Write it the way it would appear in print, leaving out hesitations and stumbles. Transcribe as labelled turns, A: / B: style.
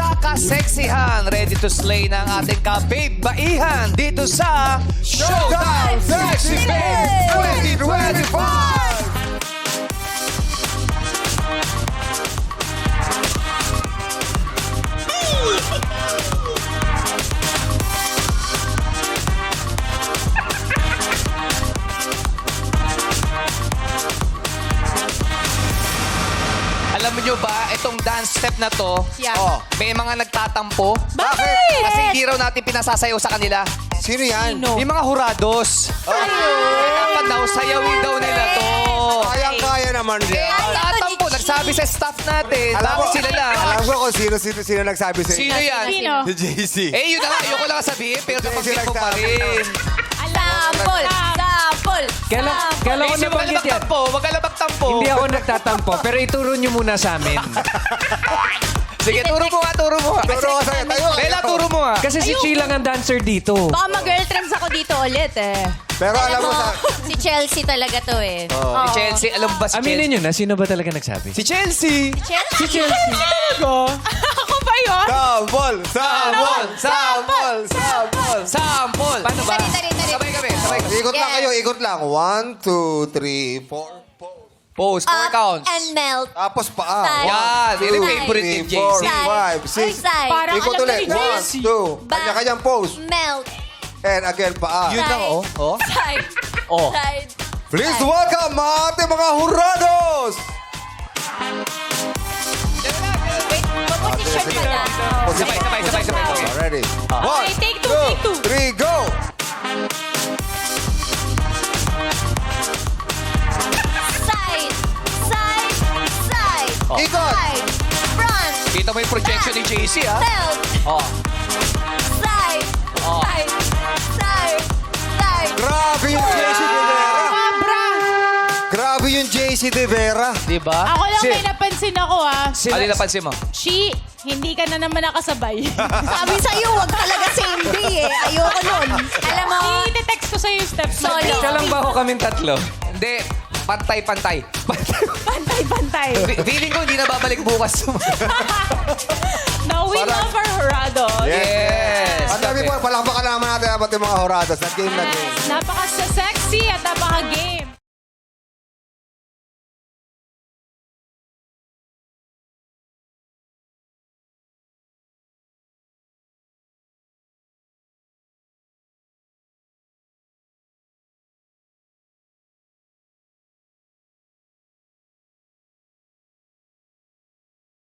A: pinakakaseksihan. Ready to slay ng ating ka-babe baihan dito sa Showtime Sexy Babe 2025! Alam niyo ba, itong dance step na to, may mga nagtatampo.
B: Bakit?
A: Kasi hindi raw natin pinasasayaw sa kanila.
C: Sino yan?
A: Yung mga hurados. Dapat daw, sayawin daw nila to.
C: Kayang-kaya naman
A: Eh,
C: yan.
A: nagtatampo, nagsabi sa staff natin. Bakit sila lang?
C: Alam ko kung sino nagsabi sa
A: Sino yan?
B: Sino?
C: Si JC.
A: Eh, yun na nga, ayoko lang sabihin, pero
C: Hindi,
A: napanggit
C: sila
A: mo pa
C: nagsabi.
A: rin.
B: Sample! Sample!
D: Kailan ko
A: Easy, wag ka
D: nabanggit yan?
A: magtampo, wag ka lang magtampo.
D: Hindi ako nagtatampo, pero ituro nyo muna sa amin.
A: Sige, turo mo nga, turo mo nga.
C: Turo ka sa'yo. Tayo.
A: Bella, turo mo nga.
D: Kasi si Sheila ang dancer dito.
B: Baka mag-girl trends ako dito ulit eh.
C: Pero alam mo sa...
E: Si Chelsea talaga to eh.
A: Si Chelsea, alam mo ba si
D: Aminin
A: Chelsea?
D: nyo na, sino ba talaga nagsabi?
A: Si Chelsea!
E: Chelsea?
D: Si Chelsea.
B: Ako ba yun?
C: Sample! Sample!
A: Sample! Sample! Sample! Paano ba?
E: Tari.
A: Sabay kami, sabay kami.
C: Ikot lang kayo, ikot lang. 1, 2, 3, 4.
A: Pose, 4 counts.
E: And melt.
C: Tapos paa.
E: Side.
A: Yan, yun yung
E: Side.
A: favorite ni
C: 3,
A: JC.
C: 4, 5, 6.
E: Side.
B: Parang
C: Ikot
B: alam
C: ulit.
B: ko ni JC.
C: 1, 2. Kanya-kanyang pose.
E: Melt.
C: And again, paa.
A: Yun lang, oh. Oh.
E: Side.
A: Oh.
E: Side.
C: Please welcome mga ating mga hurados!
E: Wait, position pa lang.
A: Sabay.
C: Ready?
B: Okay, take two.
C: 3, go!
E: Side. Side.
C: Ikot.
E: Side. Front.
A: Kita mo yung projection ni JC, ha?
E: Melt.
A: Oh.
E: Side.
A: Oh.
E: Side. Side. Side.
C: Grabe yung JC De Vera.
B: Sobra!
C: Grabe yung JC De Vera.
A: Di ba?
B: Ako lang
C: Si-
B: may napansin ako ah.
A: Ano yung napansin mo?
B: She, hindi ka na naman nakasabay.
E: Sabi sa'yo, wag talaga same day eh. Ayoko nun. Alam mo,
B: I-text ko sa'yo yung steps mo.
E: Solo.
D: Ikaw lang ba ako kaming tatlo?
A: Hindi. Pantay-pantay.
B: Bantay-bantay.
A: Feeling ko hindi na babalik bukas.
B: Now we love our Horados.
A: Yes.
C: Ang dami po, palakpakan naman natin ang ating mga hurados. At game na game.
B: Napaka-sexy at napaka-gay